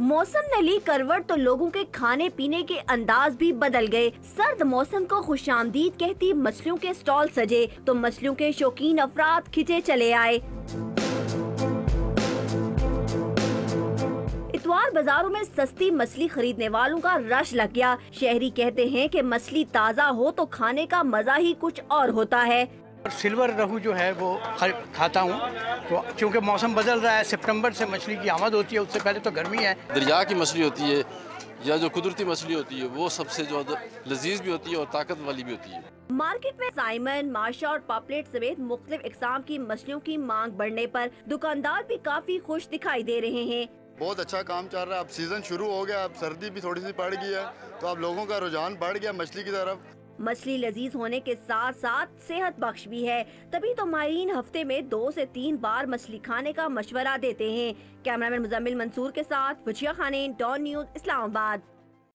मौसम ने ली करवट तो लोगों के खाने पीने के अंदाज भी बदल गए। सर्द मौसम को खुशामदीद कहती मछलियों के स्टॉल सजे तो मछलियों के शौकीन अफराद खिंचे चले आए। इतवार बाजारों में सस्ती मछली खरीदने वालों का रश लग गया। शहरी कहते हैं कि मछली ताज़ा हो तो खाने का मजा ही कुछ और होता है। सिल्वर रहू जो है वो खाता हूँ, तो क्योंकि मौसम बदल रहा है, सितंबर से मछली की आमद होती है, उससे पहले तो गर्मी है। दरिया की मछली होती है या जो कुदरती मछली होती है वो सबसे जो लजीज भी होती है और ताकत वाली भी होती है। मार्केट में साइमन, माशा और पापलेट समेत मुख्तलिफ इकसाम की मछलियों की मांग बढ़ने पर दुकानदार भी काफी खुश दिखाई दे रहे हैं। बहुत अच्छा काम चल रहा है। अब सीजन शुरू हो गया, अब सर्दी भी थोड़ी सी पड़ गई है, तो अब लोगों का रुझान बढ़ गया मछली की तरफ। मछली लजीज होने के साथ साथ सेहत बख्श भी है, तभी तो माहिरीन हफ्ते में 2 से 3 बार मछली खाने का मशवरा देते हैं। कैमरामैन मुजम्मिल मंसूर के साथ वजिया खानेन, डॉन न्यूज़, इस्लामाबाद।